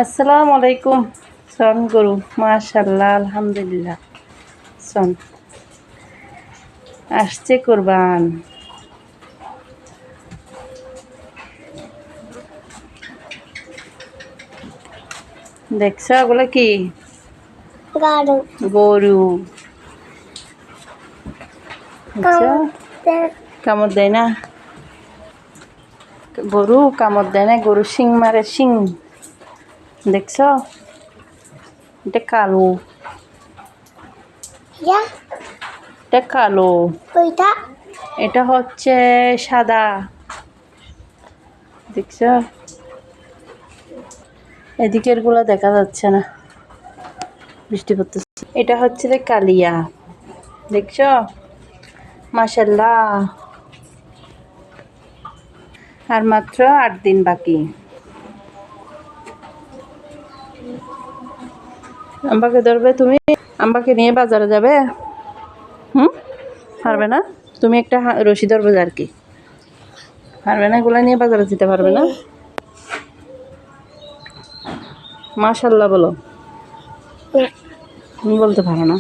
আসসালামু আলাইকুম। সন গরু মাশাআল্লাহ আলহামদুলিল্লাহ। সন আসছে কোরবান। দেখছো ওগুলো কি? গরু। দেখছো কামড় দেয় না? গরু কামড় দেয় না, গরু শিং মারে, শিং। দেখছো এটা কালো, এটা কালো, এটা হচ্ছে সাদা। দেখছো এদিকের গুলা দেখা যাচ্ছে না, বৃষ্টি পড়তেছে। এটা হচ্ছে যে কালিয়া। দেখছো মাশাআল্লাহ। আর মাত্র 8 দিন বাকি। আম্বাকে ধরবে তুমি? আম্বাকে নিয়ে বাজারে যাবে? পারবে না? তুমি একটা রশি ধরবে আর কি, পারবে না? এগুলা নিয়ে বাজারে যেতে পারবে না? মাশাআল্লাহ বলো। তুমি বলতে পারো না?